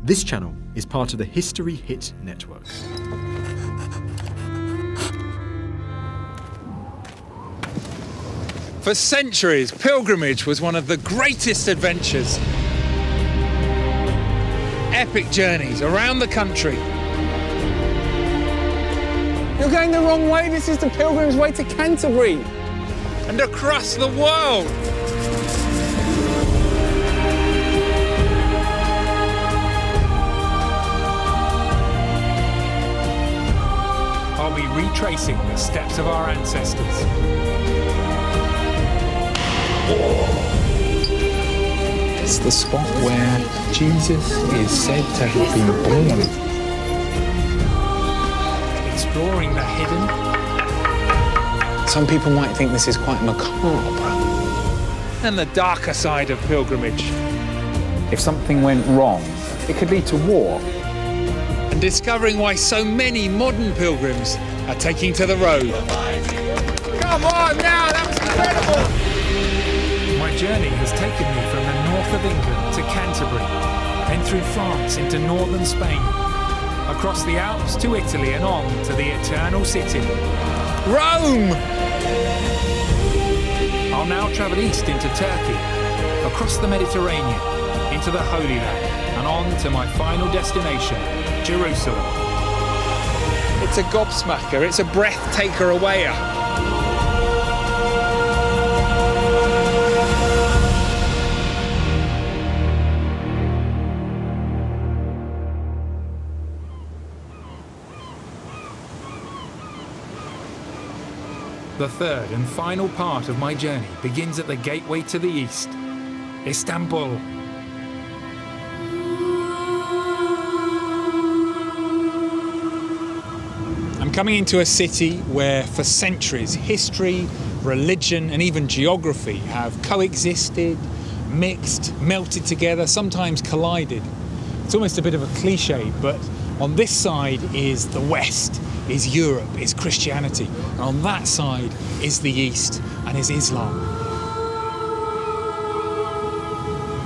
This channel is part of the History Hit network. For centuries, pilgrimage was one of the greatest adventures. Epic journeys around the country. You're going the wrong way. This is the Pilgrims' way to Canterbury. And across the world. I'll be retracing the steps of our ancestors. It's the spot where Jesus is said to have been born. Exploring the hidden. Some people might think this is quite macabre. And the darker side of pilgrimage. If something went wrong, it could lead to war. And discovering why so many modern pilgrims are taking to the road. Come on now, that was incredible! My journey has taken me from the north of England to Canterbury, then through France into northern Spain, across the Alps to Italy and on to the Eternal City, Rome! I'll now travel east into Turkey, across the Mediterranean, into the Holy Land, and on to my final destination, Jerusalem. It's a gobsmacker, it's a breath-taker-awayer. The third and final part of my journey begins at the gateway to the east, Istanbul. I'm coming into a city where for centuries history, religion and even geography have coexisted, mixed, melted together, sometimes collided. It's almost a bit of a cliche, but on this side is the West, is Europe, is Christianity. And on that side is the East and is Islam.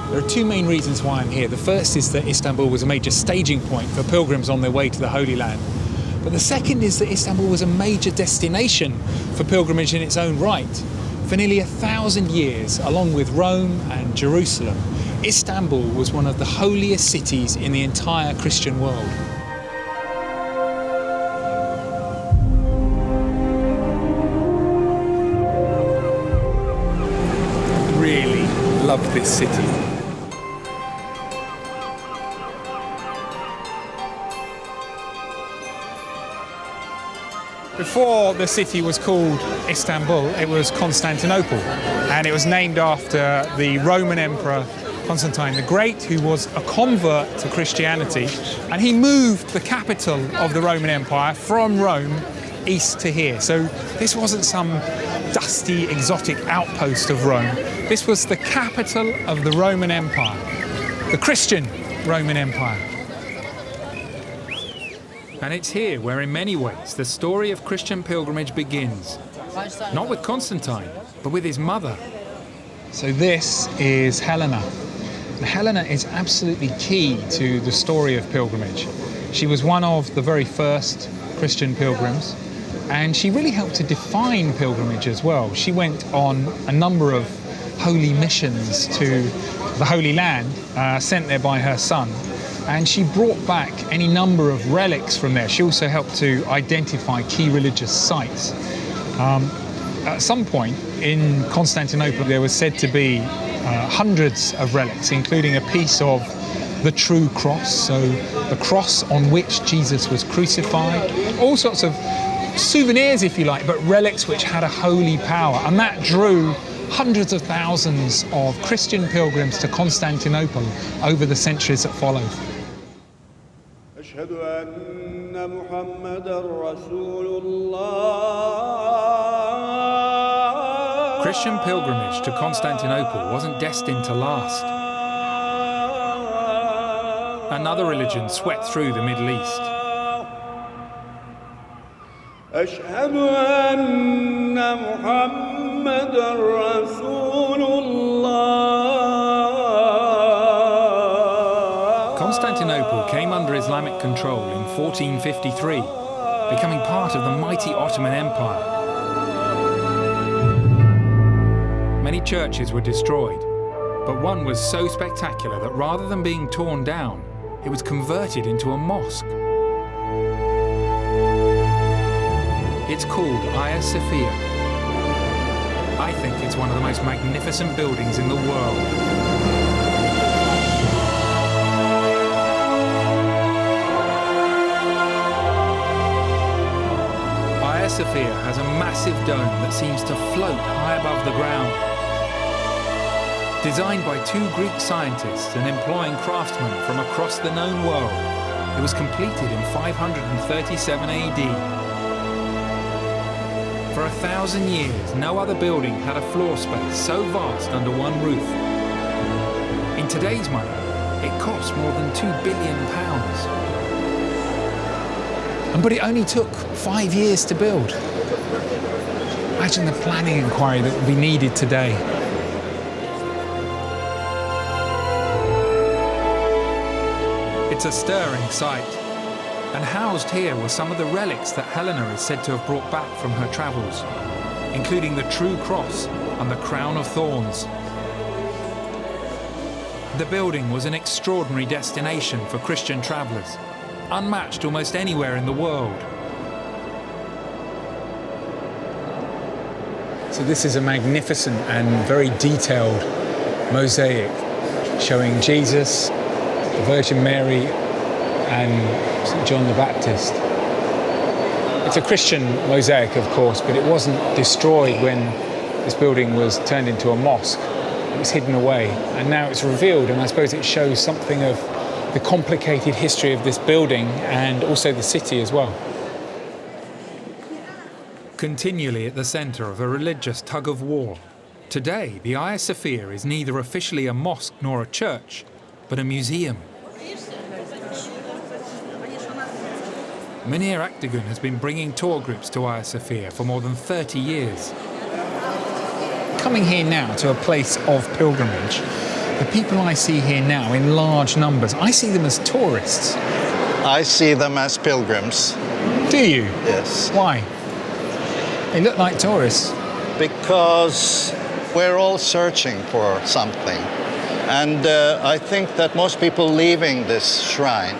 There are two main reasons why I'm here. The first is that Istanbul was a major staging point for pilgrims on their way to the Holy Land. But the second is that Istanbul was a major destination for pilgrimage in its own right. For nearly 1,000 years, along with Rome and Jerusalem, Istanbul was one of the holiest cities in the entire Christian world. Really love this city. Before the city was called Istanbul, it was Constantinople, and it was named after the Roman Emperor Constantine the Great, who was a convert to Christianity, and he moved the capital of the Roman Empire from Rome east to here. So this wasn't some dusty, exotic outpost of Rome. This was the capital of the Roman Empire, the Christian Roman Empire. And it's here where, in many ways, the story of Christian pilgrimage begins. Not with Constantine, but with his mother. So this is Helena. And Helena is absolutely key to the story of pilgrimage. She was one of the very first Christian pilgrims, and she really helped to define pilgrimage as well. She went on a number of holy missions to the Holy Land, sent there by her son. And she brought back any number of relics from there. She also helped to identify key religious sites. At some point in Constantinople, there was said to be hundreds of relics, including a piece of the true cross, so the cross on which Jesus was crucified. All sorts of souvenirs, if you like, but relics which had a holy power. And that drew hundreds of thousands of Christian pilgrims to Constantinople over the centuries that followed. Christian pilgrimage to Constantinople wasn't destined to last. Another religion swept through the Middle East. Constantinople came under Islamic control in 1453, becoming part of the mighty Ottoman Empire. Many churches were destroyed, but one was so spectacular that rather than being torn down, it was converted into a mosque. It's called Hagia Sophia. I think it's one of the most magnificent buildings in the world. Hagia Sophia has a massive dome that seems to float high above the ground. Designed by two Greek scientists and employing craftsmen from across the known world, it was completed in 537 AD. For 1,000 years, no other building had a floor space so vast under one roof. In today's money, it costs more than £2 billion. But it only took 5 years to build. Imagine the planning inquiry that would be needed today. It's a stirring sight, and housed here were some of the relics that Helena is said to have brought back from her travels, including the true cross and the crown of thorns. The building was an extraordinary destination for Christian travellers, unmatched almost anywhere in the world. So this is a magnificent and very detailed mosaic showing Jesus, the Virgin Mary and St. John the Baptist. It's a Christian mosaic, of course, but it wasn't destroyed when this building was turned into a mosque. It was hidden away, and now it's revealed, and I suppose it shows something of the complicated history of this building and also the city as well. Continually at the centre of a religious tug-of-war, today the Hagia Sophia is neither officially a mosque nor a church, but a museum. Munir Aktegun has been bringing tour groups to Hagia Sophia for more than 30 years. Coming here now to a place of pilgrimage, the people I see here now in large numbers, I see them as tourists. I see them as pilgrims. Do you? Yes. Why? They look like tourists. Because we're all searching for something. And I think that most people leaving this shrine,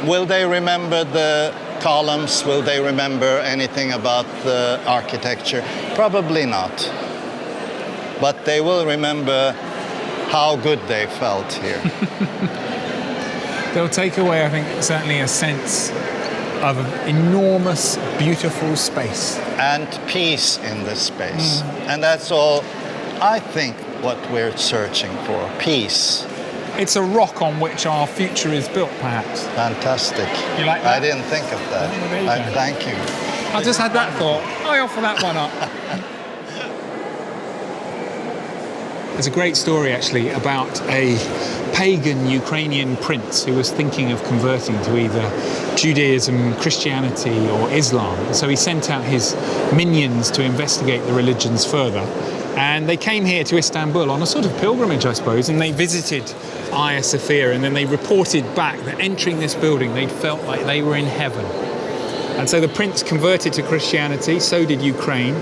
will they remember the columns? Will they remember anything about the architecture? Probably not. But they will remember how good they felt here. They'll take away, I think, certainly a sense of an enormous, beautiful space. And peace in this space. And that's all, I think, what we're searching for, peace. It's a rock on which our future is built, perhaps. Fantastic. You like that? I didn't think of that. Oh, there you go. Thank you. I just had that thought. I offer that one up. There's a great story, actually, about a pagan Ukrainian prince who was thinking of converting to either Judaism, Christianity, or Islam. And so he sent out his minions to investigate the religions further. And they came here to Istanbul on a sort of pilgrimage, I suppose, and they visited Hagia Sophia, and then they reported back that entering this building, they'd felt like they were in heaven. And so the prince converted to Christianity, so did Ukraine,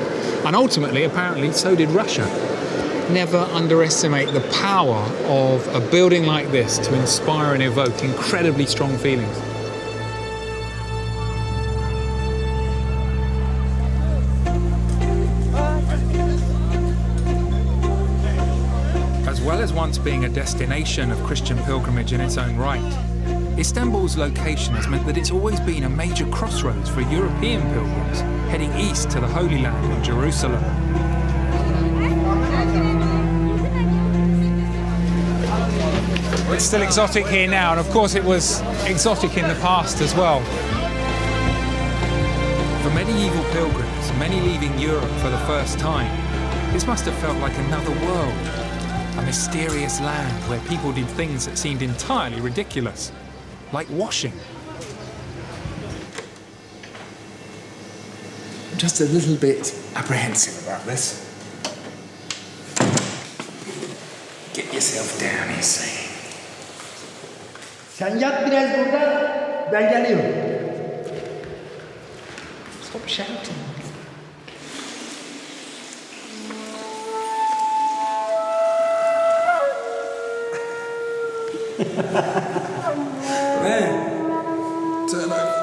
and ultimately, apparently, so did Russia. Never underestimate the power of a building like this to inspire and evoke incredibly strong feelings. As well as once being a destination of Christian pilgrimage in its own right, Istanbul's location has meant that it's always been a major crossroads for European pilgrims heading east to the Holy Land in Jerusalem. It's still exotic here now, and of course it was exotic in the past as well. For medieval pilgrims, many leaving Europe for the first time, this must have felt like another world, a mysterious land where people did things that seemed entirely ridiculous, like washing. I'm just a little bit apprehensive about this. Get yourself down, you see. Sen yat biraz burada, ben geliyorum. Stop shouting. Turn over.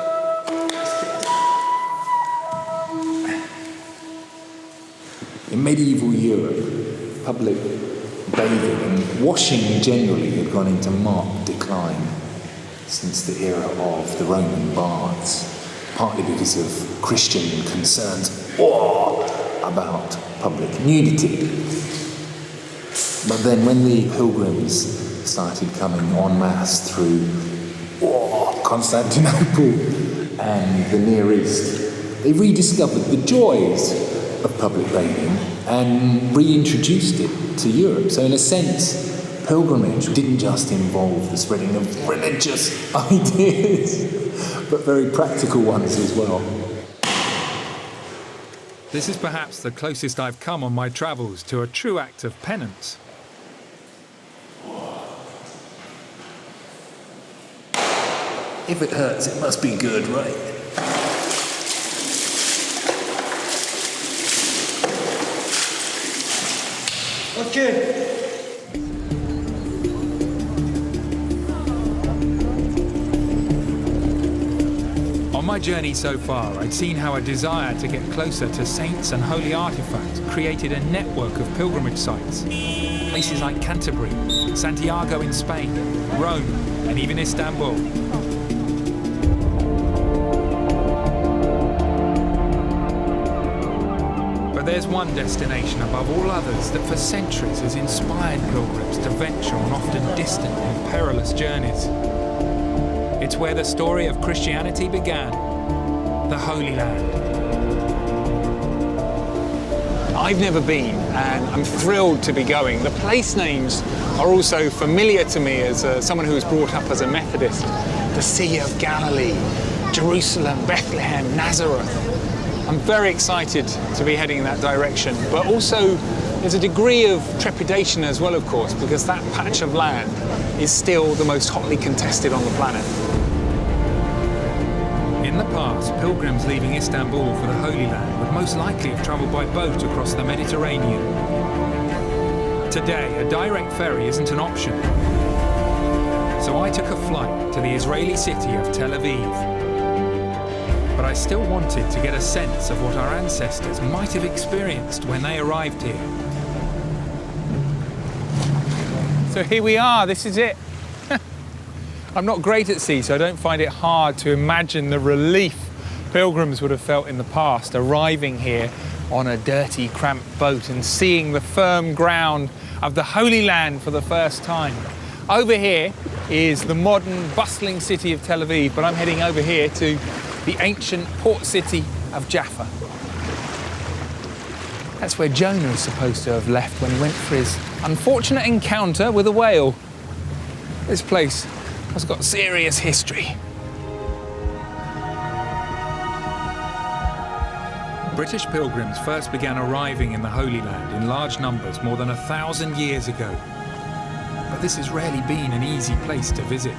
In medieval Europe, public bathing and washing generally had gone into marked decline since the era of the Roman baths, partly because of Christian concerns or about public nudity. But then when the pilgrims started coming en masse through Constantinople and the Near East, they rediscovered the joys of public bathing and reintroduced it to Europe. So in a sense, pilgrimage didn't just involve the spreading of religious ideas, but very practical ones as well. This is perhaps the closest I've come on my travels to a true act of penance. If it hurts, it must be good, right? Okay. On my journey so far, I'd seen how a desire to get closer to saints and holy artifacts created a network of pilgrimage sites. Places like Canterbury, Santiago in Spain, Rome, and even Istanbul. But there's one destination above all others that for centuries has inspired pilgrims to venture on often distant and perilous journeys. It's where the story of Christianity began, the Holy Land. I've never been, and I'm thrilled to be going. The place names are also familiar to me as someone who was brought up as a Methodist. The Sea of Galilee, Jerusalem, Bethlehem, Nazareth. I'm very excited to be heading in that direction, but also there's a degree of trepidation as well, of course, because that patch of land is still the most hotly contested on the planet. In the past, pilgrims leaving Istanbul for the Holy Land would most likely have travelled by boat across the Mediterranean. Today, a direct ferry isn't an option. So I took a flight to the Israeli city of Tel Aviv. But I still wanted to get a sense of what our ancestors might have experienced when they arrived here. So here we are, this is it. I'm not great at sea, so I don't find it hard to imagine the relief pilgrims would have felt in the past, arriving here on a dirty, cramped boat and seeing the firm ground of the Holy Land for the first time. Over here is the modern, bustling city of Tel Aviv, but I'm heading over here to the ancient port city of Jaffa. That's where Jonah was supposed to have left when he went for his unfortunate encounter with a whale. This place has got serious history. British pilgrims first began arriving in the Holy Land in large numbers more than 1,000 years ago. But this has rarely been an easy place to visit.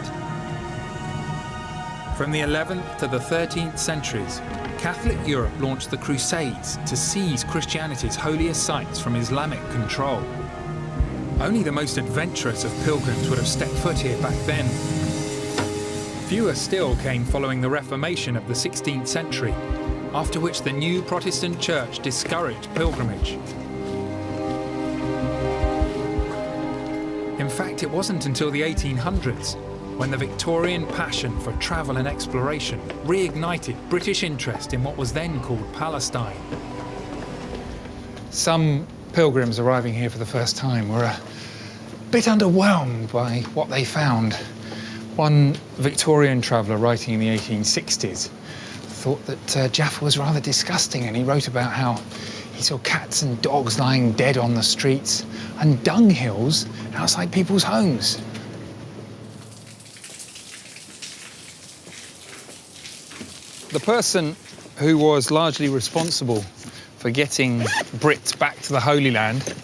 From the 11th to the 13th centuries, Catholic Europe launched the Crusades to seize Christianity's holiest sites from Islamic control. Only the most adventurous of pilgrims would have stepped foot here back then. Fewer still came following the Reformation of the 16th century, after which the new Protestant Church discouraged pilgrimage. In fact, it wasn't until the 1800s when the Victorian passion for travel and exploration reignited British interest in what was then called Palestine. Some pilgrims arriving here for the first time were a bit underwhelmed by what they found. One Victorian traveller writing in the 1860s thought that Jaffa was rather disgusting, and he wrote about how he saw cats and dogs lying dead on the streets and dunghills outside people's homes. The person who was largely responsible for getting Brits back to the Holy Land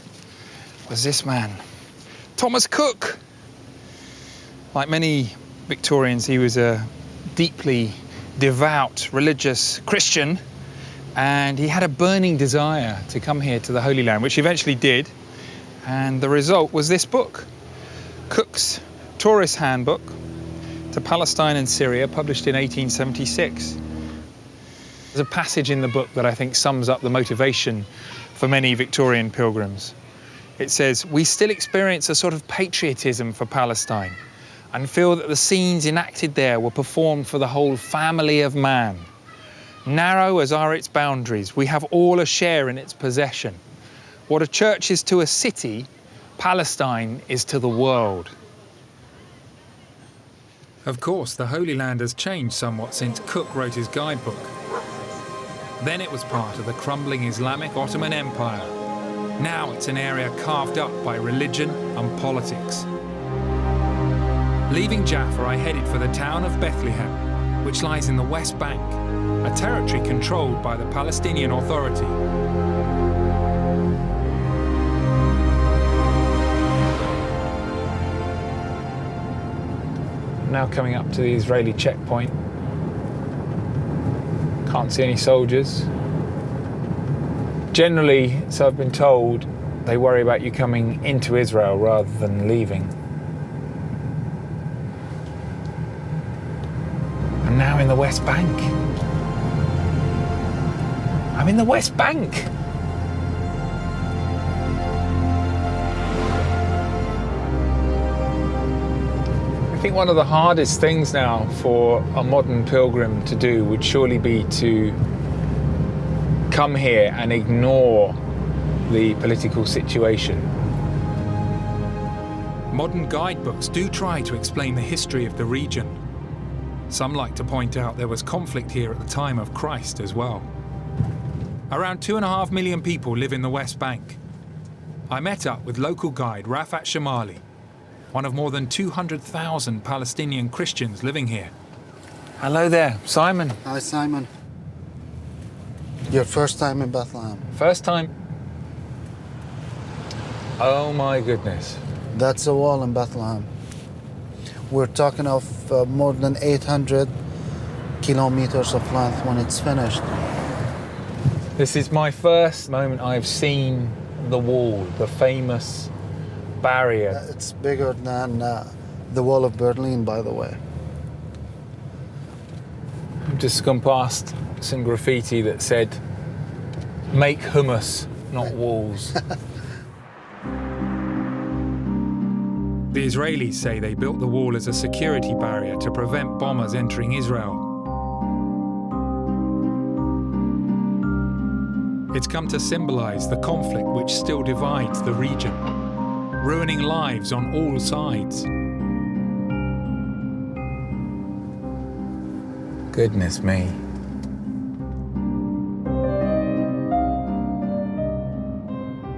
was this man, Thomas Cook. Like many Victorians, he was a deeply devout, religious Christian, and he had a burning desire to come here to the Holy Land, which he eventually did, and the result was this book, Cook's Tourist Handbook to Palestine and Syria, published in 1876. There's a passage in the book that I think sums up the motivation for many Victorian pilgrims. It says, "We still experience a sort of patriotism for Palestine and feel that the scenes enacted there were performed for the whole family of man. Narrow as are its boundaries, we have all a share in its possession. What a church is to a city, Palestine is to the world." Of course, the Holy Land has changed somewhat since Cook wrote his guidebook. Then it was part of the crumbling Islamic Ottoman Empire. Now it's an area carved up by religion and politics. Leaving Jaffa, I headed for the town of Bethlehem, which lies in the West Bank, a territory controlled by the Palestinian Authority. Now coming up to the Israeli checkpoint. Can't see any soldiers. Generally, so I've been told, they worry about you coming into Israel rather than leaving. I'm now in the West Bank. I'm in the West Bank. I think one of the hardest things now for a modern pilgrim to do would surely be to come here and ignore the political situation. Modern guidebooks do try to explain the history of the region. Some like to point out there was conflict here at the time of Christ as well. Around 2.5 million people live in the West Bank. I met up with local guide Rafat Shamali, one of more than 200,000 Palestinian Christians living here. Hello there, Simon. Hi, Simon. Your first time in Bethlehem? First time. Oh my goodness. That's a wall in Bethlehem. We're talking of more than 800 kilometers of length when it's finished. This is my first moment I've seen the wall, the famous barrier. It's bigger than the wall of Berlin, by the way. I've just gone past some graffiti that said, "Make hummus, not walls." The Israelis say they built the wall as a security barrier to prevent bombers entering Israel. It's come to symbolize the conflict which still divides the region, ruining lives on all sides. Goodness me.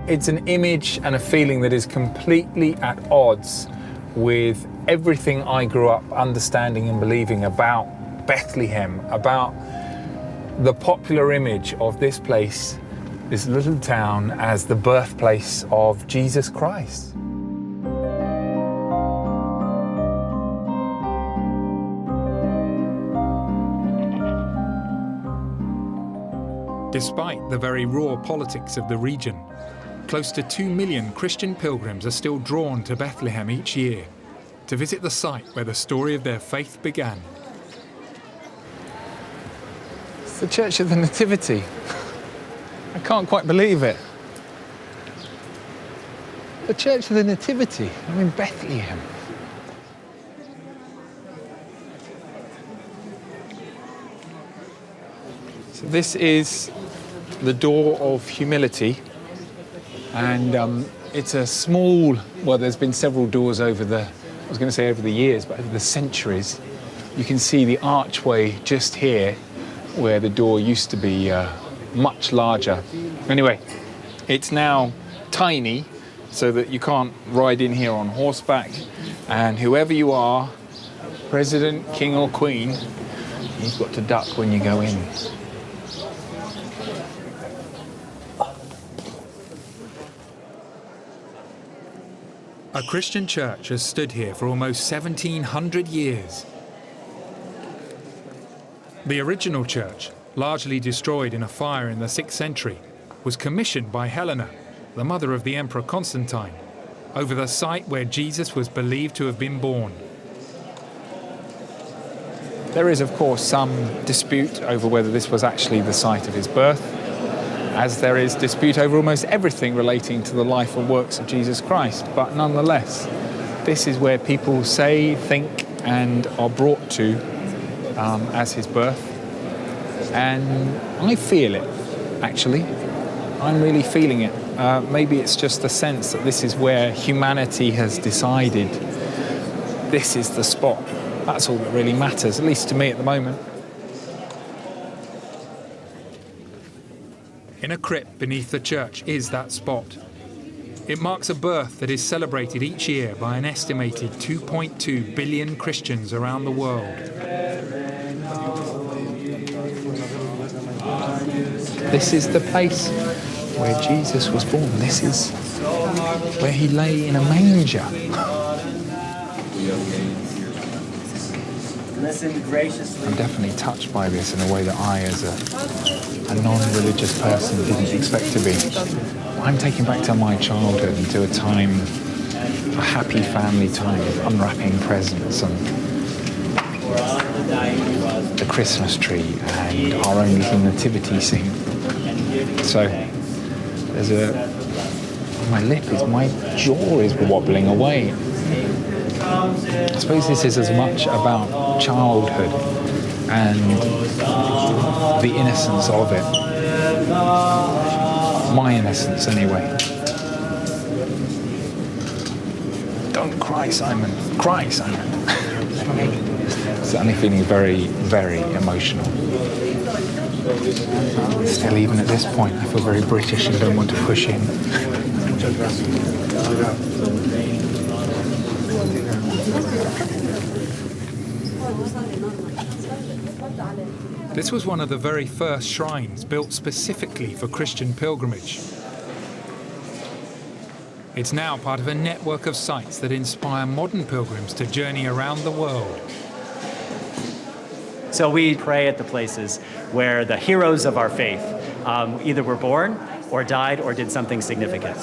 It's an image and a feeling that is completely at odds with everything I grew up understanding and believing about Bethlehem, about the popular image of this place, this little town, as the birthplace of Jesus Christ. Despite the very raw politics of the region, close to 2 million Christian pilgrims are still drawn to Bethlehem each year to visit the site where the story of their faith began. It's the Church of the Nativity. I can't quite believe it. The Church of the Nativity. I'm in Bethlehem. So this is the door of humility. And it's a small, well, there's been several doors over the, I was going to say over the years, but over the centuries. You can see the archway just here, where the door used to be much larger. Anyway, it's now tiny, so that you can't ride in here on horseback. And whoever you are, president, king or queen, you've got to duck when you go in. A Christian church has stood here for almost 1700 years. The original church, largely destroyed in a fire in the 6th century, was commissioned by Helena, the mother of the Emperor Constantine, over the site where Jesus was believed to have been born. There is, of course, some dispute over whether this was actually the site of his birth, as there is dispute over almost everything relating to the life and works of Jesus Christ. But nonetheless, this is where people say, think, and are brought to as his birth. And I feel it, actually. I'm really feeling it. Maybe it's just the sense that this is where humanity has decided this is the spot. That's all that really matters, at least to me at the moment. In a crypt beneath the church is that spot. It marks a birth that is celebrated each year by an estimated 2.2 billion Christians around the world. This is the place where Jesus was born. This is where he lay in a manger. Listen graciously. I'm definitely touched by this in a way that I, as a non-religious person, didn't expect to be. I'm taken back to my childhood and to a time, a happy family time of unwrapping presents and the Christmas tree and our own little nativity scene. So there's my jaw is wobbling away. I suppose this is as much about childhood and the innocence of it. My innocence, anyway. Don't cry, Simon. Cry, Simon. Certainly feeling very, very emotional. Still, even at this point, I feel very British and don't want to push in. This was one of the very first shrines built specifically for Christian pilgrimage. It's now part of a network of sites that inspire modern pilgrims to journey around the world. So we pray at the places where the heroes of our faith either were born or died or did something significant.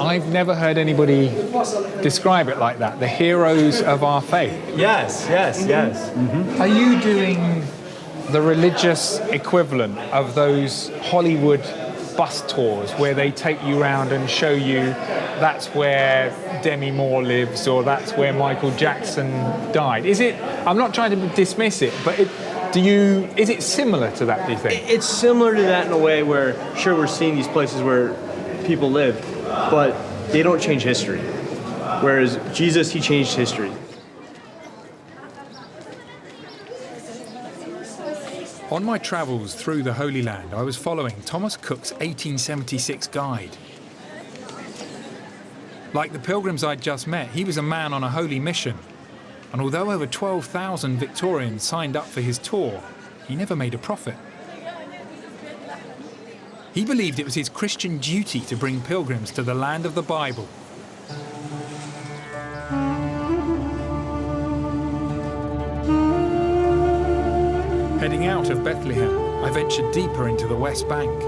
I've never heard anybody describe it like that, the heroes of our faith. Yes. Mm-hmm. Are you doing the religious equivalent of those Hollywood bus tours where they take you around and show you that's where Demi Moore lives or that's where Michael Jackson died? Is it, I'm not trying to dismiss it, but is it similar to that, do you think? It's similar to that in a way where, sure, we're seeing these places where people live, but they don't change history. Whereas Jesus, he changed history. On my travels through the Holy Land, I was following Thomas Cook's 1876 guide. Like the pilgrims I'd just met, he was a man on a holy mission. And although over 12,000 Victorians signed up for his tour, he never made a profit. He believed it was his Christian duty to bring pilgrims to the land of the Bible. Heading out of Bethlehem, I ventured deeper into the West Bank.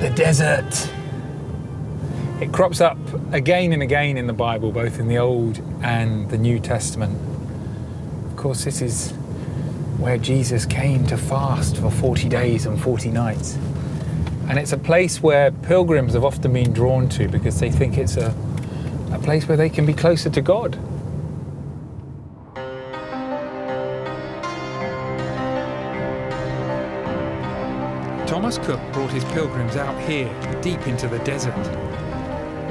The desert. It crops up again and again in the Bible, both in the Old and the New Testament. Of course, this is where Jesus came to fast for 40 days and 40 nights. And it's a place where pilgrims have often been drawn to because they think it's a place where they can be closer to God. Thomas Cook brought his pilgrims out here, deep into the desert.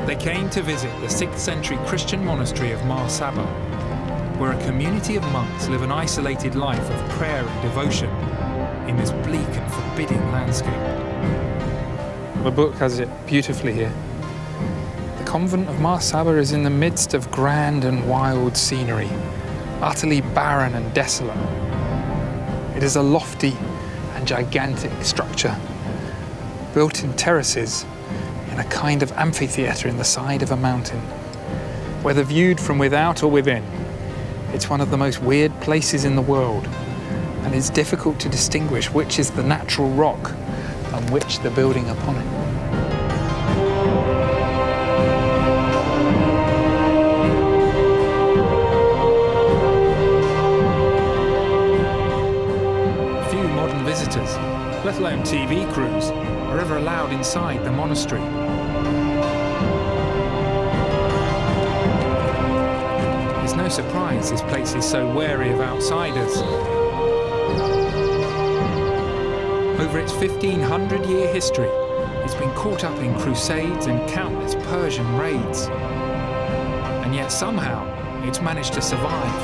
They came to visit the 6th century Christian monastery of Mar Saba, where a community of monks live an isolated life of prayer and devotion in this bleak and forbidding landscape. The book has it beautifully here. The convent of Mar Saba is in the midst of grand and wild scenery, utterly barren and desolate. It is a lofty and gigantic structure, built in terraces in in a kind of amphitheatre in the side of a mountain. Whether viewed from without or within, it's one of the most weird places in the world, and it's difficult to distinguish which is the natural rock and which the building upon it. Few modern visitors, let alone TV crews, are ever allowed inside the monastery. It's no surprise this place is so wary of outsiders. Over its 1,500-year history, it's been caught up in crusades and countless Persian raids. And yet somehow, it's managed to survive.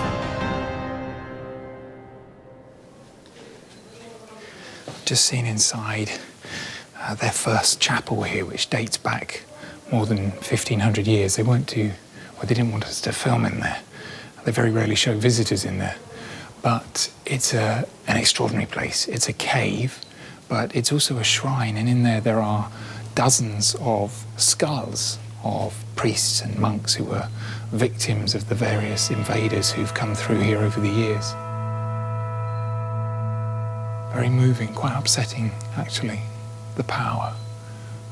Just seen inside their first chapel here, which dates back more than 1,500 years. They didn't want us to film in there. They very rarely show visitors in there. But it's an extraordinary place. It's a cave, but it's also a shrine, and in there are dozens of skulls of priests and monks who were victims of the various invaders who've come through here over the years. Very moving, quite upsetting, actually, the power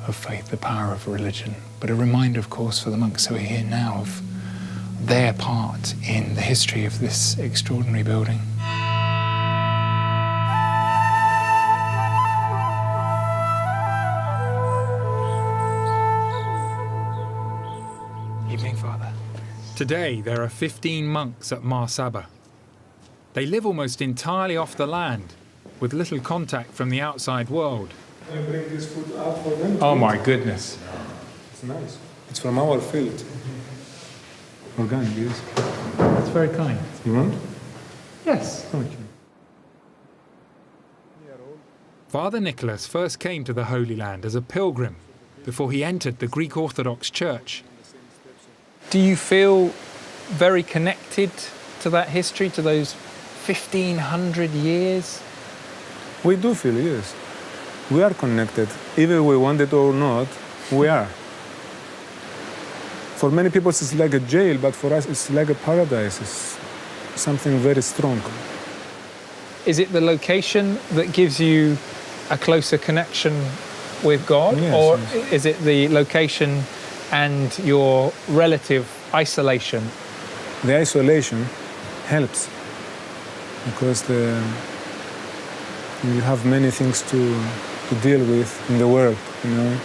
of faith, the power of religion. But a reminder, of course, for the monks who are here now of their part in the history of this extraordinary building. Evening, Father. Today, there are 15 monks at Mar Saba. They live almost entirely off the land, with little contact from the outside world. I bring this food out for them. Oh my goodness. It's nice. It's from our field. Organic, yes. That's very kind. You want? Yes. Thank you. Father Nicholas first came to the Holy Land as a pilgrim before he entered the Greek Orthodox Church. Do you feel very connected to that history, to those 1,500 years? We do feel, yes. We are connected. Either we want it or not, we are. For many people it's like a jail, but for us it's like a paradise. It's something very strong. Is it the location that gives you a closer connection with God? Yes, or yes. is it the location and your relative isolation? The isolation helps because you have many things to deal with in the world, you know,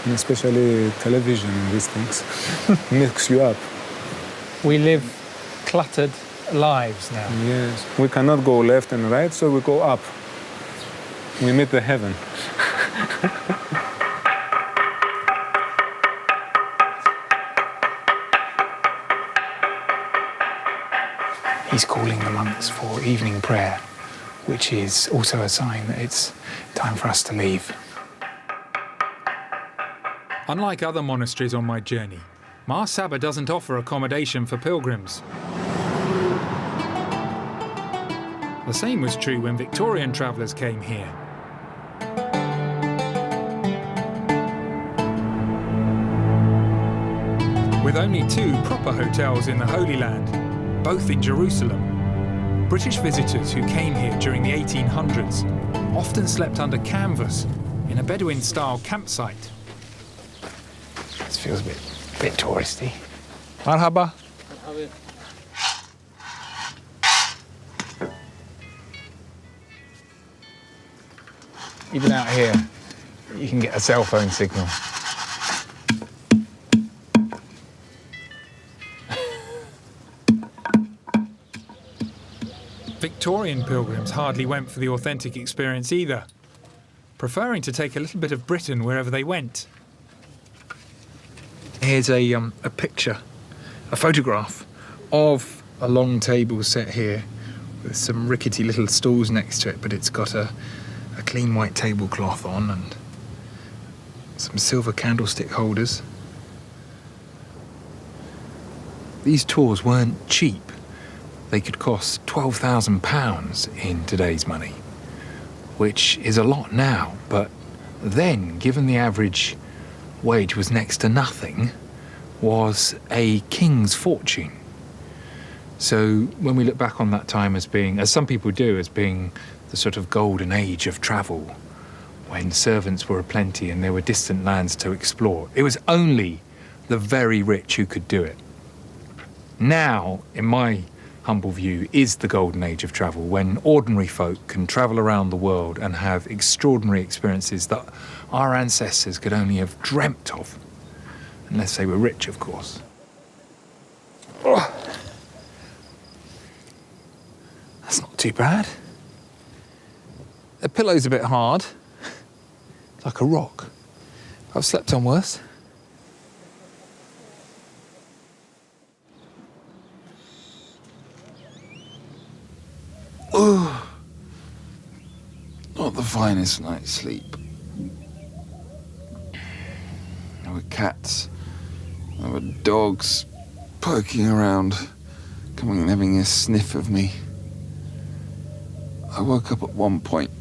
and especially television and these things mix you up. We live cluttered lives now. Yes, we cannot go left and right, so we go up. We meet the heaven. He's calling the monks for evening prayer, which is also a sign that it's time for us to leave. Unlike other monasteries on my journey, Mar Saba doesn't offer accommodation for pilgrims. The same was true when Victorian travellers came here. With only 2 proper hotels in the Holy Land, both in Jerusalem, British visitors who came here during the 1800s often slept under canvas in a Bedouin-style campsite. This feels a bit touristy. Marhaba. Even out here, you can get a cell phone signal. Victorian pilgrims hardly went for the authentic experience either, preferring to take a little bit of Britain wherever they went. Here's a picture, a photograph of a long table set here with some rickety little stools next to it, but it's got a clean white tablecloth on and some silver candlestick holders. These tours weren't cheap. They could cost £12,000 in today's money, which is a lot now, but then, given the average wage was next to nothing was a king's fortune. So when we look back on that time as being, as some people do, as being the sort of golden age of travel, when servants were aplenty and there were distant lands to explore, it was only the very rich who could do it. Now, in my humble view, is the golden age of travel, when ordinary folk can travel around the world and have extraordinary experiences that our ancestors could only have dreamt of, unless they were rich, of course. Oh. That's not too bad. The pillow's a bit hard, like a rock. I've slept on worse. Oh, not the finest night's sleep. There were cats, there were dogs poking around, coming and having a sniff of me. I woke up at one point,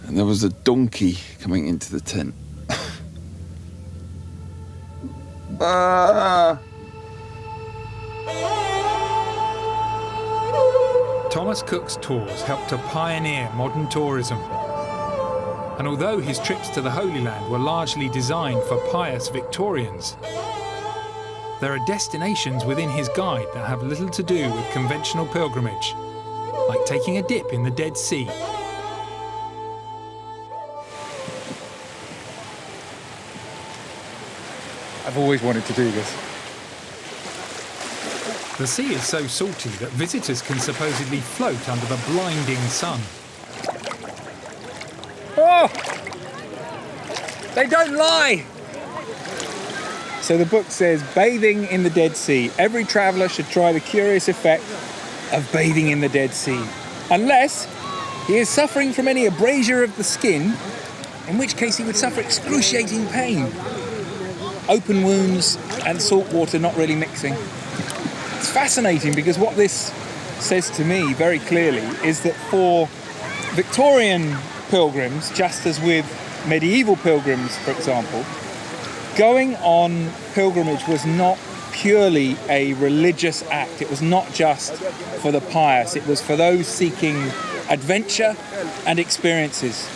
and there was a donkey coming into the tent. Ah! Thomas Cook's tours helped to pioneer modern tourism. And although his trips to the Holy Land were largely designed for pious Victorians, there are destinations within his guide that have little to do with conventional pilgrimage, like taking a dip in the Dead Sea. I've always wanted to do this. The sea is so salty that visitors can supposedly float under the blinding sun. Oh! They don't lie! So the book says, bathing in the Dead Sea. Every traveller should try the curious effect of bathing in the Dead Sea, unless he is suffering from any abrasion of the skin, in which case he would suffer excruciating pain. Open wounds and salt water not really mixing. It's fascinating because what this says to me very clearly is that for Victorian pilgrims, just as with medieval pilgrims, for example, going on pilgrimage was not purely a religious act. It was not just for the pious. It was for those seeking adventure and experiences.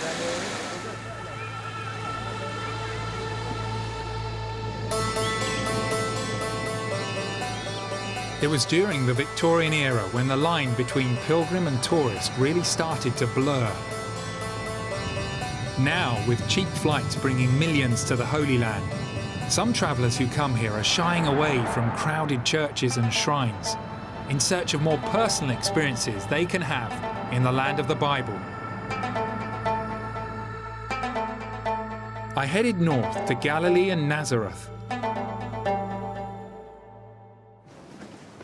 It was during the Victorian era when the line between pilgrim and tourist really started to blur. Now, with cheap flights bringing millions to the Holy Land, some travellers who come here are shying away from crowded churches and shrines in search of more personal experiences they can have in the land of the Bible. I headed north to Galilee and Nazareth.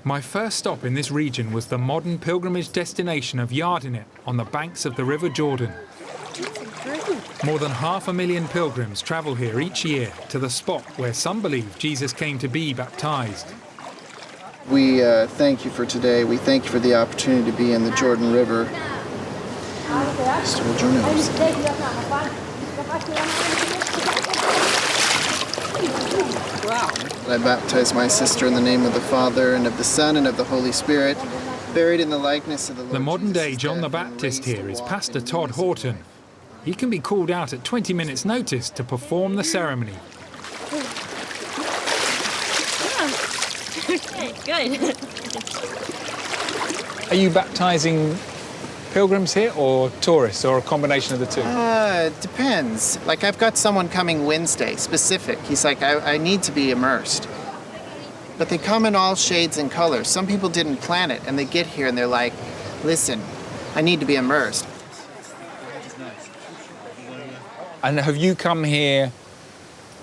My first stop in this region was the modern pilgrimage destination of Yardenit on the banks of the River Jordan. More than 500,000 pilgrims travel here each year to the spot where some believe Jesus came to be baptized. We thank you for today. We thank you for the opportunity to be in the Jordan River. Just hold your nose. I baptize my sister in the name of the Father, and of the Son, and of the Holy Spirit, buried in the likeness of the Lord. The modern-day John the Baptist here is Pastor Todd Horton. He can be called out at 20 minutes' notice to perform the ceremony. Good. Are you baptizing pilgrims here or tourists, or a combination of the two? Depends. Like, I've got someone coming Wednesday, specific. He's like, I need to be immersed. But they come in all shades and colors. Some people didn't plan it, and they get here and they're like, listen, I need to be immersed. And have you come here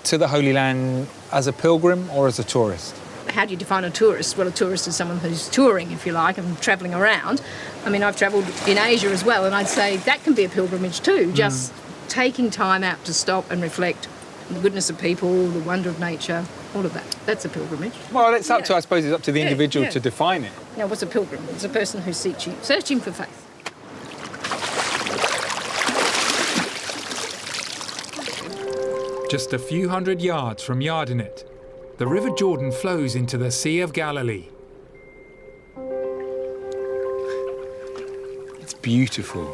to the Holy Land as a pilgrim or as a tourist? How do you define a tourist? Well, a tourist is someone who's touring, if you like, and travelling around. I mean, I've travelled in Asia as well, and I'd say that can be a pilgrimage too, just taking time out to stop and reflect on the goodness of people, the wonder of nature, all of that. That's a pilgrimage. Well, it's up to, I suppose, it's up to the individual to define it. Now, what's a pilgrim? It's a person who's searching for faith. Just a few hundred yards from Yardenit, the River Jordan flows into the Sea of Galilee. It's beautiful.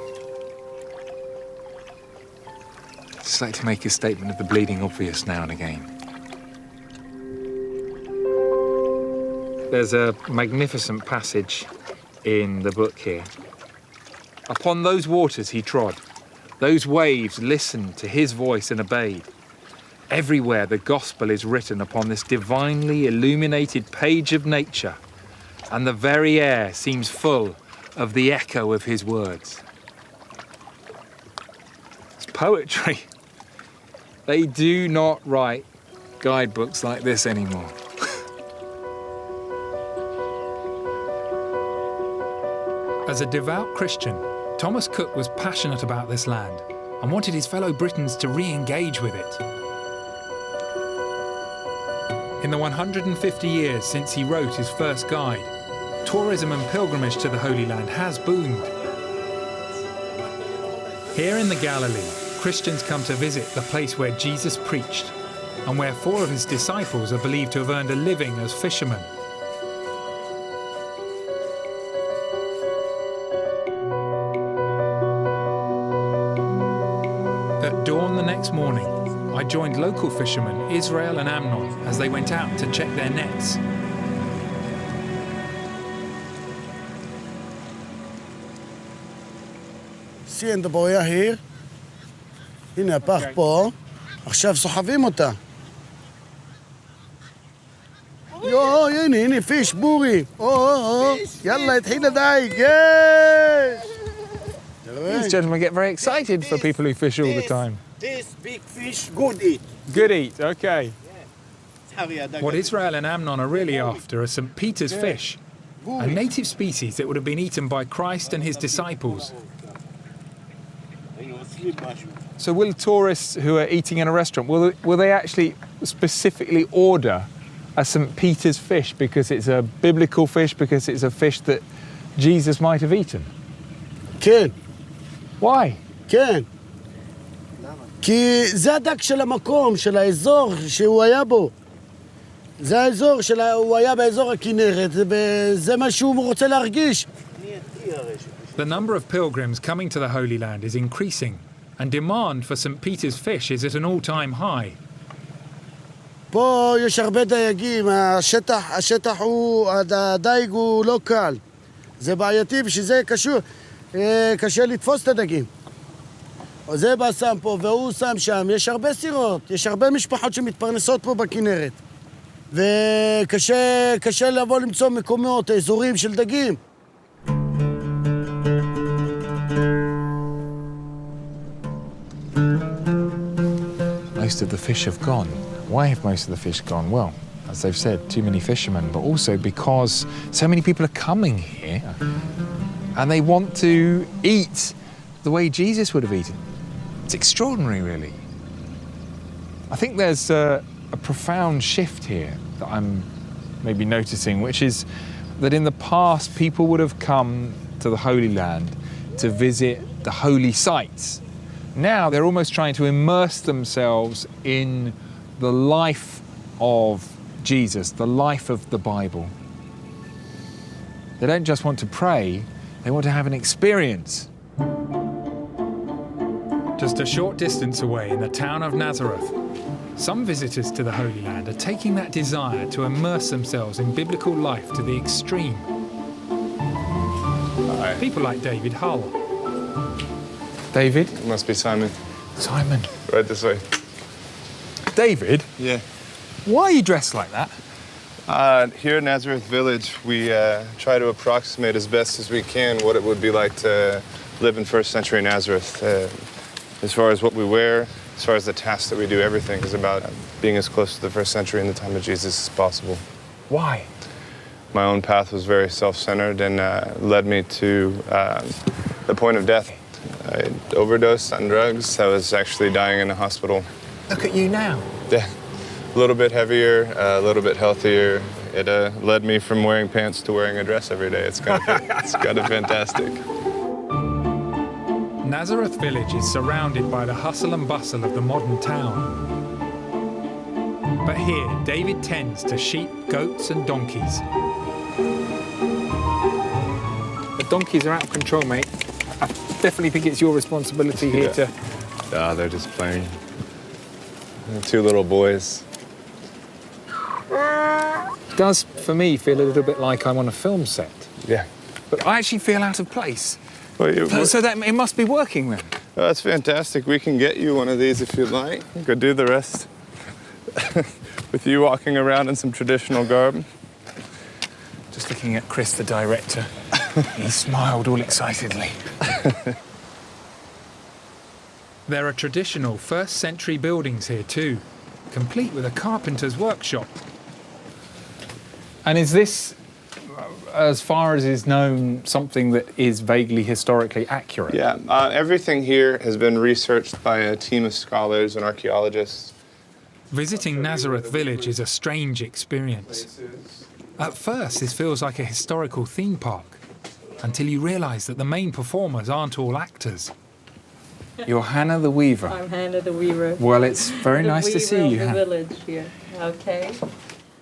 I just like to make a statement of the bleeding obvious now and again. There's a magnificent passage in the book here. Upon those waters he trod. Those waves listened to his voice and obeyed. Everywhere the gospel is written upon this divinely illuminated page of nature, and the very air seems full of the echo of his words. It's poetry. They do not write guidebooks like this anymore. As a devout Christian, Thomas Cook was passionate about this land and wanted his fellow Britons to re-engage with it. In the 150 years since he wrote his first guide, tourism and pilgrimage to the Holy Land has boomed. Here in the Galilee, Christians come to visit the place where Jesus preached and where 4 of his disciples are believed to have earned a living as fishermen. At dawn the next morning, I joined local fishermen Israel and Amnon as they went out to check their nets. See the boya here? הנה הפח פה, עכשיו סוחבים אותה. הנה, פיש, בורי. יאללה, התחיל הדייג, These gentlemen get very excited for people who fish all the time. This big fish, good eat. Good eat, okay. What Israel and Amnon are really after are St. Peter's fish, a native species that would have been eaten by Christ and his disciples. So will tourists who are eating in a restaurant, will they actually specifically order a St. Peter's fish because it's a biblical fish, because it's a fish that Jesus might have eaten? כן. Why? כן. כי זה הדג של המקום, של האזור שהוא היה בו. זה האזור הוא היה באזור הכנרת, וזה מה שהוא רוצה להרגיש. The number of pilgrims coming to the Holy Land is increasing, and demand for St. Peter's fish is at an all-time high. פה יש הרבה דייגים, השטח הוא, הדייג הוא לא קל. זה בעייתי, ושזה קשה לתפוס את הדגים. זה בא שם פה, והוא שם שם. יש הרבה סירות, יש הרבה משפחות שמתפרנסות פה בכנרת. וקשה לבוא למצוא מקומות, אזורים של דגים. Most of the fish have gone. Why have most of the fish gone? Well, as they've said, too many fishermen, but also because so many people are coming here and they want to eat the way Jesus would have eaten. It's extraordinary, really. I think there's a profound shift here that I'm maybe noticing, which is that in the past people would have come to the Holy Land to visit the holy sites. Now they're almost trying to immerse themselves in the life of Jesus, the life of the Bible. They don't just want to pray, they want to have an experience. Just a short distance away in the town of Nazareth, some visitors to the Holy Land are taking that desire to immerse themselves in biblical life to the extreme. People like David Hull. David? It must be Simon. Simon. Right this way. David? Yeah. Why are you dressed like that? Here at Nazareth Village, we try to approximate as best as we can what it would be like to live in first century Nazareth. As far as what we wear, as far as the tasks that we do, everything is about being as close to the first century in the time of Jesus as possible. Why? My own path was very self-centered and led me to the point of death. I overdosed on drugs. I was actually dying in a hospital. Look at you now. Yeah, a little bit heavier, a little bit healthier. It led me from wearing pants to wearing a dress every day. It's kind of fantastic. Nazareth village is surrounded by the hustle and bustle of the modern town. But here, David tends to sheep, goats and donkeys. The donkeys are out of control, mate. I definitely think it's your responsibility here to... Ah, they're just playing. Two little boys. It does, for me, feel a little bit like I'm on a film set. Yeah. But I actually feel out of place. Well, So that it must be working then. Oh, that's fantastic. We can get you one of these if you'd like. You could do the rest with you walking around in some traditional garb. Just looking at Chris, the director. He smiled all excitedly. There are traditional 1st century buildings here too, complete with a carpenter's workshop. And is this, as far as is known, something that is vaguely historically accurate? Yeah, everything here has been researched by a team of scholars and archaeologists. Visiting Nazareth village is a strange experience. At first, this feels like a historical theme park, until you realise that the main performers aren't all actors. You're Hannah the Weaver. I'm Hannah the Weaver. Well, it's very nice to see you, The Hannah. village here. Okay.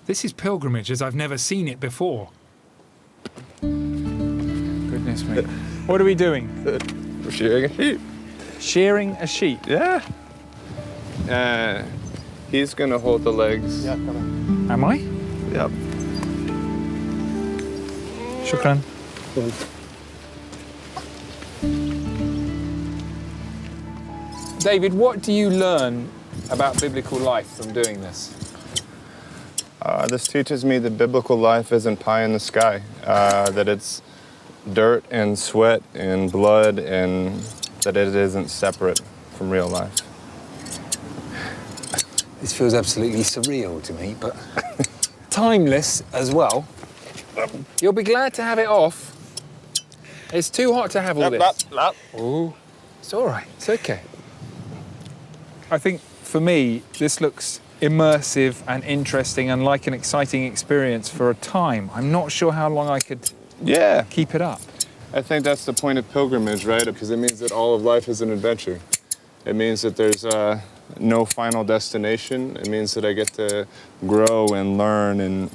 This is pilgrimage as I've never seen it before. Goodness me. What are we doing? We're shearing a sheep. Shearing a sheep? Yeah. He's gonna hold the legs. Yeah, come on. Am I? Yep. Shukran. David, what do you learn about biblical life from doing this? This teaches me that biblical life isn't pie in the sky, that it's dirt and sweat and blood, and that it isn't separate from real life. This feels absolutely surreal to me, but timeless as well. You'll be glad to have it off. It's too hot to have all this. Oh, it's all right. It's okay. I think for me, this looks immersive and interesting and like an exciting experience for a time. I'm not sure how long I could keep it up. I think that's the point of pilgrimage, right? Because it means that all of life is an adventure. It means that there's no final destination. It means that I get to grow and learn and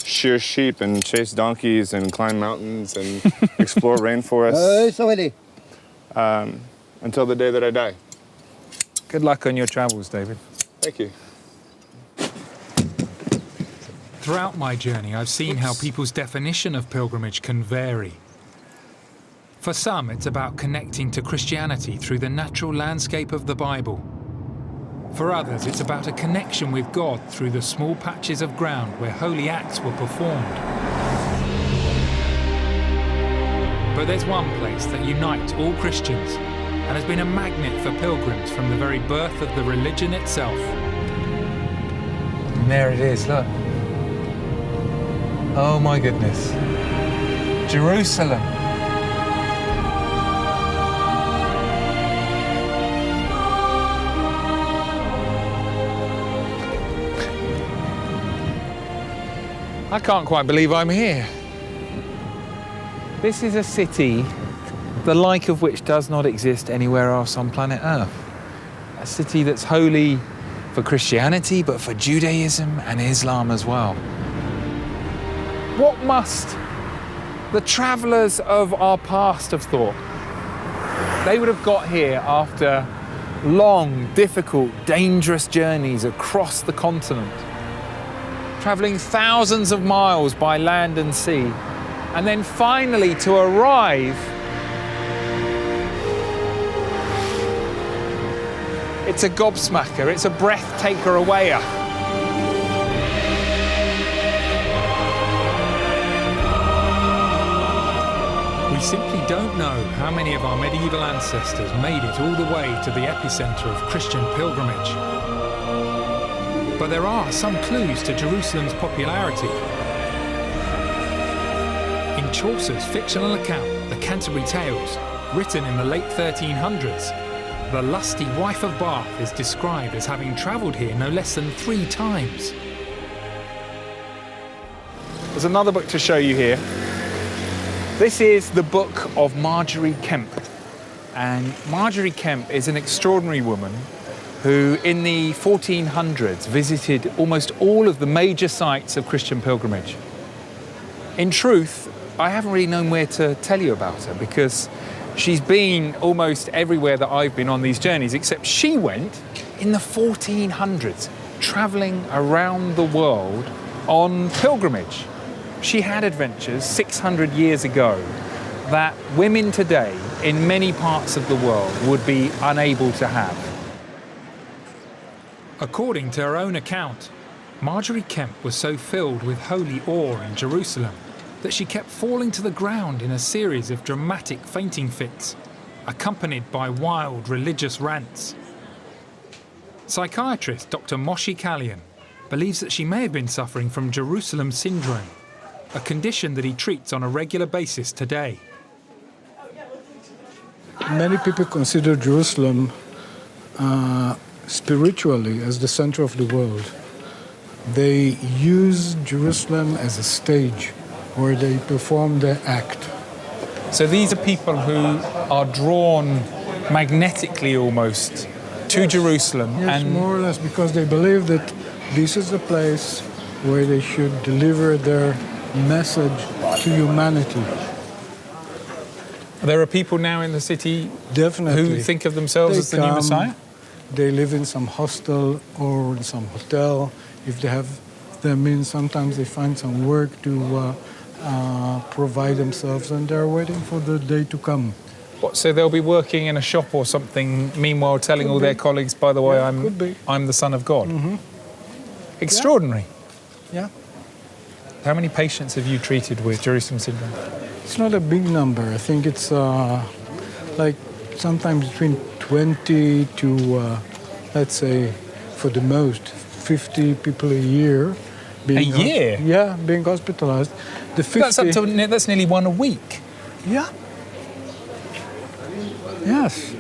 shear sheep and chase donkeys and climb mountains and explore rainforests until the day that I die. Good luck on your travels, David. Thank you. Throughout my journey, I've seen how people's definition of pilgrimage can vary. For some, it's about connecting to Christianity through the natural landscape of the Bible. For others, it's about a connection with God through the small patches of ground where holy acts were performed. But there's one place that unites all Christians and has been a magnet for pilgrims from the very birth of the religion itself. And there it is, look. Oh my goodness. Jerusalem. I can't quite believe I'm here. This is a city the like of which does not exist anywhere else on planet Earth. A city that's holy for Christianity, but for Judaism and Islam as well. What must the travellers of our past have thought? They would have got here after long, difficult, dangerous journeys across the continent, travelling thousands of miles by land and sea, and then finally to arrive. It's a gobsmacker, it's a breath taker awayer. We simply don't know how many of our medieval ancestors made it all the way to the epicenter of Christian pilgrimage. But there are some clues to Jerusalem's popularity. In Chaucer's fictional account, The Canterbury Tales, written in the late 1300s, the lusty wife of Bath is described as having travelled here no less than 3 times. There's another book to show you here. This is the book of Margery Kemp. And Margery Kemp is an extraordinary woman who in the 1400s visited almost all of the major sites of Christian pilgrimage. In truth, I haven't really known where to tell you about her because she's been almost everywhere that I've been on these journeys, except she went in the 1400s, traveling around the world on pilgrimage. She had adventures 600 years ago that women today in many parts of the world would be unable to have. According to her own account, Marjorie Kemp was so filled with holy awe in Jerusalem that she kept falling to the ground in a series of dramatic fainting fits, accompanied by wild religious rants. Psychiatrist Dr. Moshe Kalian believes that she may have been suffering from Jerusalem syndrome, a condition that he treats on a regular basis today. Many people consider Jerusalem spiritually as the center of the world. They use Jerusalem as a stage where they perform their act. So these are people who are drawn magnetically almost to Jerusalem. Yes, and more or less, because they believe that this is the place where they should deliver their message to humanity. There are people now in the city Definitely. who think of themselves as the new Messiah? They live in some hostel or in some hotel. If they have the means, sometimes they find some work to provide themselves, and they're waiting for the day to come. What, so they'll be working in a shop or something, meanwhile telling all their colleagues, by the way, I'm the Son of God? Mm-hmm. Extraordinary. Yeah. How many patients have you treated with Jerusalem syndrome? It's not a big number. I think it's like sometimes between 20 to, let's say, for the most, 50 people a year. Being year? Being hospitalized. The 50, that's nearly one a week. Yeah. Yes.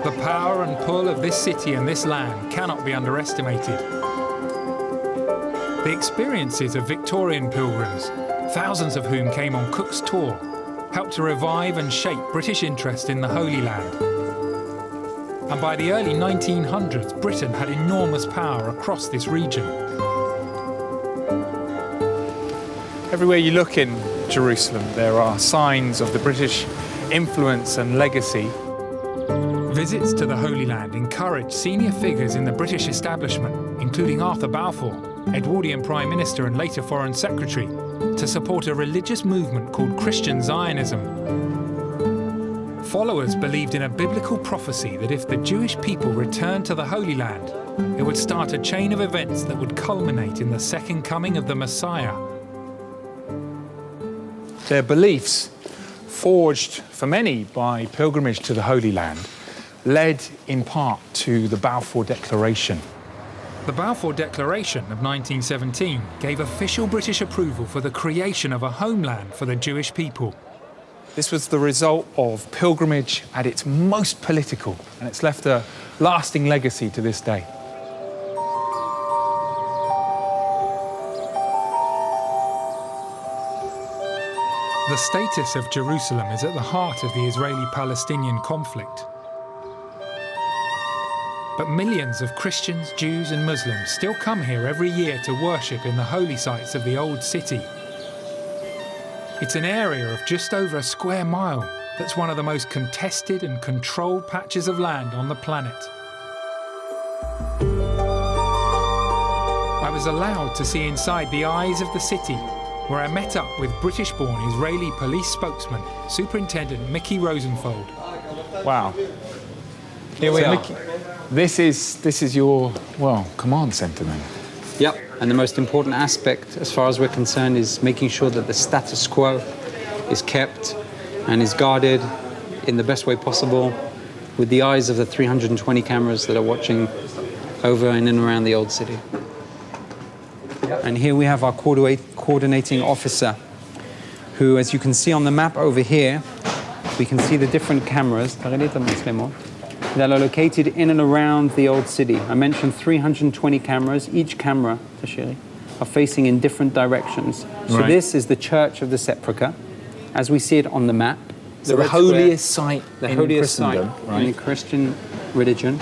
The power and pull of this city and this land cannot be underestimated. The experiences of Victorian pilgrims, thousands of whom came on Cook's tour, helped to revive and shape British interest in the Holy Land. And by the early 1900s, Britain had enormous power across this region. Everywhere you look in Jerusalem, there are signs of the British influence and legacy. Visits to the Holy Land encouraged senior figures in the British establishment, including Arthur Balfour, Edwardian Prime Minister and later Foreign Secretary, to support a religious movement called Christian Zionism. Followers believed in a biblical prophecy that if the Jewish people returned to the Holy Land, it would start a chain of events that would culminate in the second coming of the Messiah. Their beliefs, forged for many by pilgrimage to the Holy Land, led in part to the Balfour Declaration. The Balfour Declaration of 1917 gave official British approval for the creation of a homeland for the Jewish people. This was the result of pilgrimage at its most political, and it's left a lasting legacy to this day. The status of Jerusalem is at the heart of the Israeli-Palestinian conflict. But millions of Christians, Jews and Muslims still come here every year to worship in the holy sites of the old city. It's an area of just over a square mile that's one of the most contested and controlled patches of land on the planet. I was allowed to see inside the eyes of the city, where I met up with British-born Israeli police spokesman, Superintendent Mickey Rosenfold. Wow. Here we are. Mickey, this is your, command centre then? Yep, and the most important aspect, as far as we're concerned, is making sure that the status quo is kept and is guarded in the best way possible with the eyes of the 320 cameras that are watching over and in and around the old city. And here we have our coordinating officer, who, as you can see on the map over here, we can see the different cameras that are located in and around the old city. I mentioned 320 cameras. Each camera, Tashiri, are facing in different directions. So this is the Church of the Sepulchre, as we see it on the map. the red holiest site the in holiest Christendom, site right? in the Christian religion.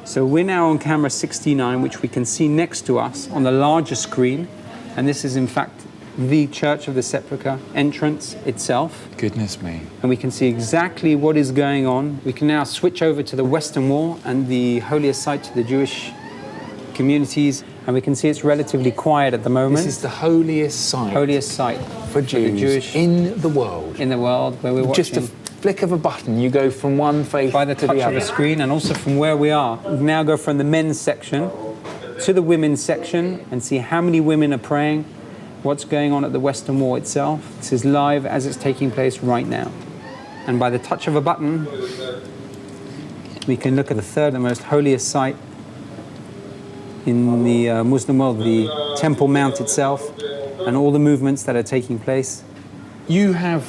So we're now on camera 69, which we can see next to us on the larger screen, and this is in fact the Church of the Sepulchre entrance itself. Goodness me. And we can see exactly what is going on. We can now switch over to the Western Wall and the holiest site to the Jewish communities, and we can see it's relatively quiet at the moment. This is the holiest site for Jews in the world. In the world, where we're watching. Just a flick of a button, you go from one faith by the to touch the of other. a screen, and also from where we are. We now go from the men's section to the women's section and see how many women are praying, what's going on at the Western Wall itself. This is live as it's taking place right now. And by the touch of a button, we can look at the third and most holiest site in the Muslim world, the Temple Mount itself, and all the movements that are taking place. You have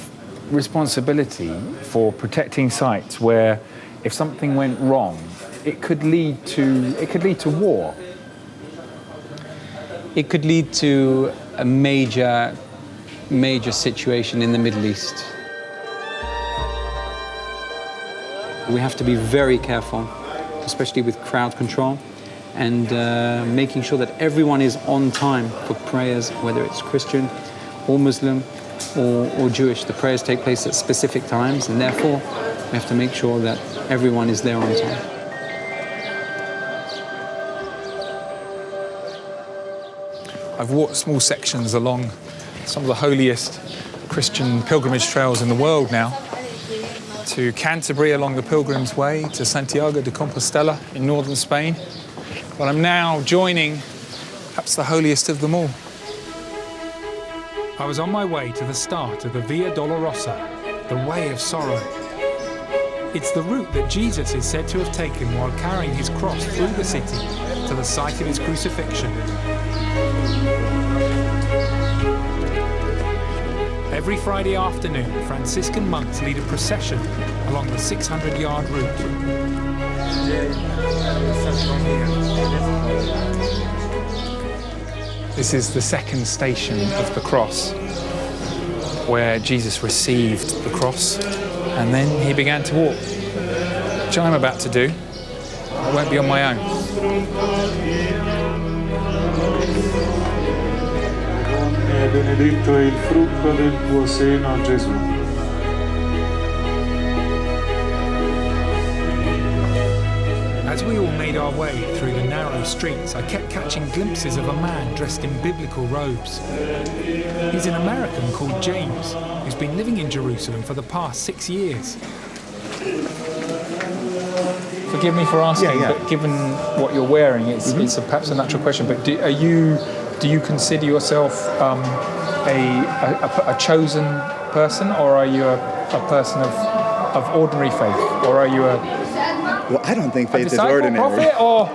responsibility for protecting sites where, if something went wrong, it could lead to war. It could lead to a major situation in the Middle East. We have to be very careful, especially with crowd control, and making sure that everyone is on time for prayers, whether it's Christian or Muslim or Jewish. The prayers take place at specific times, and therefore we have to make sure that everyone is there on time. I've walked small sections along some of the holiest Christian pilgrimage trails in the world now, to Canterbury along the Pilgrims Way, to Santiago de Compostela in northern Spain. But I'm now joining perhaps the holiest of them all. I was on my way to the start of the Via Dolorosa, the Way of Sorrow. It's the route that Jesus is said to have taken while carrying his cross through the city to the site of his crucifixion. Every Friday afternoon, Franciscan monks lead a procession along the 600-yard route. This is the second station of the cross, where Jesus received the cross and then he began to walk, which I'm about to do. I won't be on my own. Benedetto è il frutto del tuo seno, Gesù. As we all made our way through the narrow streets, I kept catching glimpses of a man dressed in biblical robes. He's an American called James, who's been living in Jerusalem for the past 6 years. Forgive me for asking, but given what you're wearing, it's perhaps a natural question, but do you consider yourself a chosen person, or are you a person of ordinary faith, or are you Well, I don't think faith is disciple, ordinary. prophet, or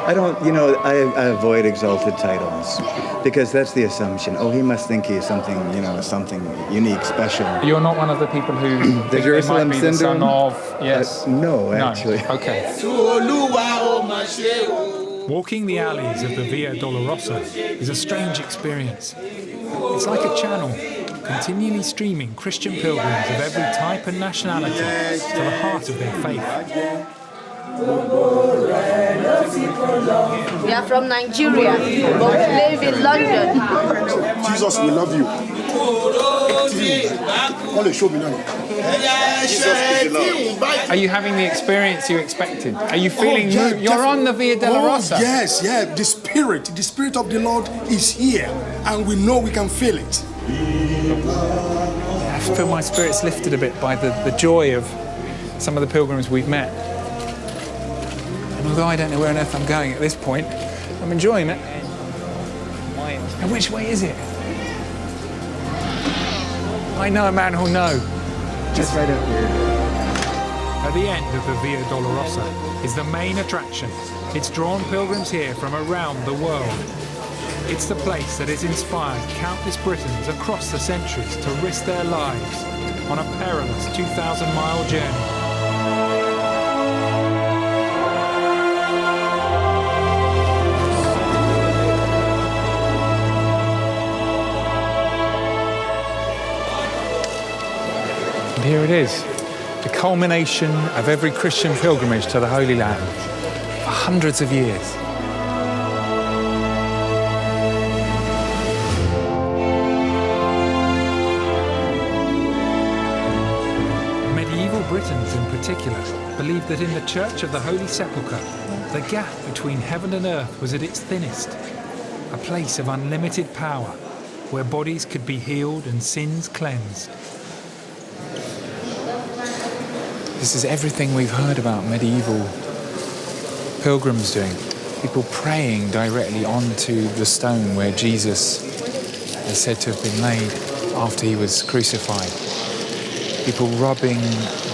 I don't, I avoid exalted titles because that's the assumption. Oh, he must think he is something, something unique, special. You're not one of the people who the think Jerusalem they might be syndrome? the son of, yes. No, actually. Okay. Walking the alleys of the Via Dolorosa is a strange experience. It's like a channel, continually streaming Christian pilgrims of every type and nationality to the heart of their faith. We are from Nigeria, but we live in London. Jesus, we love you. Are you having the experience you expected? Are you feeling you're on the Via Dolorosa? Oh, yes. The Spirit of the Lord is here, and we know we can feel it. I feel my spirit's lifted a bit by the joy of some of the pilgrims we've met. And although I don't know where on earth I'm going at this point, I'm enjoying it. And which way is it? I know a man who'll know. Just right up here. At the end of the Via Dolorosa is the main attraction. It's drawn pilgrims here from around the world. It's the place that has inspired countless Britons across the centuries to risk their lives on a perilous 2,000-mile journey. And here it is, the culmination of every Christian pilgrimage to the Holy Land for hundreds of years. Medieval Britons in particular believed that in the Church of the Holy Sepulchre, the gap between heaven and earth was at its thinnest, a place of unlimited power, where bodies could be healed and sins cleansed. This is everything we've heard about medieval pilgrims doing. People praying directly onto the stone where Jesus is said to have been laid after he was crucified. People rubbing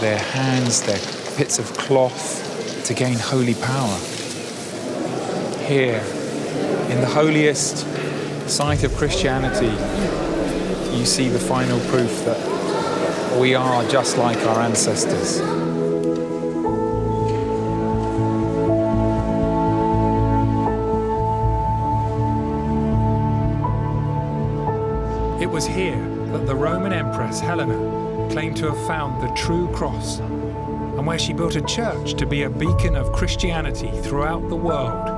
their hands, their bits of cloth to gain holy power. Here, in the holiest site of Christianity, you see the final proof that we are just like our ancestors. It was here that the Roman Empress Helena claimed to have found the true cross, and where she built a church to be a beacon of Christianity throughout the world.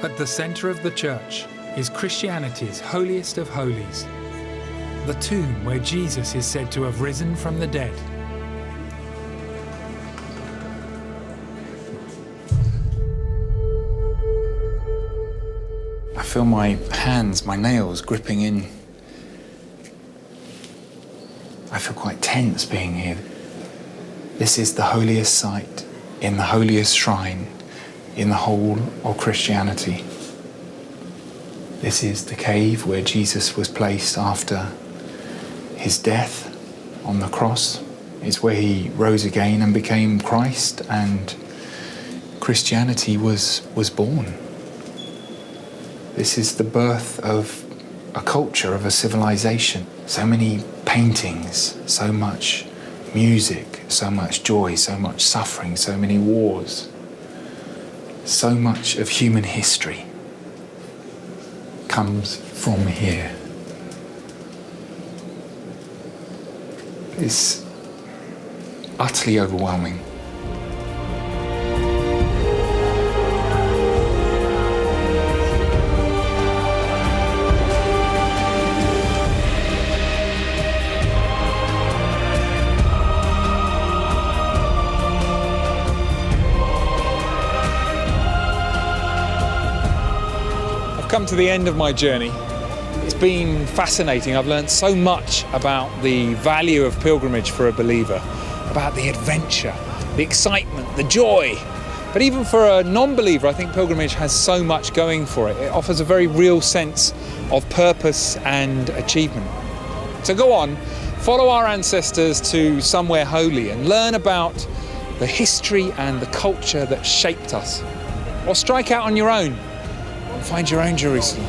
At the centre of the church is Christianity's holiest of holies, the tomb where Jesus is said to have risen from the dead. I feel my hands, my nails gripping in. I feel quite tense being here. This is the holiest site in the holiest shrine in the whole of Christianity. This is the cave where Jesus was placed after his death on the cross. It's where he rose again and became Christ, and Christianity was born. This is the birth of a culture, of a civilization. So many paintings, so much music, so much joy, so much suffering, so many wars. So much of human history comes from here. It's utterly overwhelming. Come to the end of my journey. It's been fascinating. I've learned so much about the value of pilgrimage for a believer, about the adventure, the excitement, the joy. But even for a non-believer, I think pilgrimage has so much going for it. It offers a very real sense of purpose and achievement. So go on, follow our ancestors to somewhere holy and learn about the history and the culture that shaped us. Or strike out on your own. Find your own Jerusalem.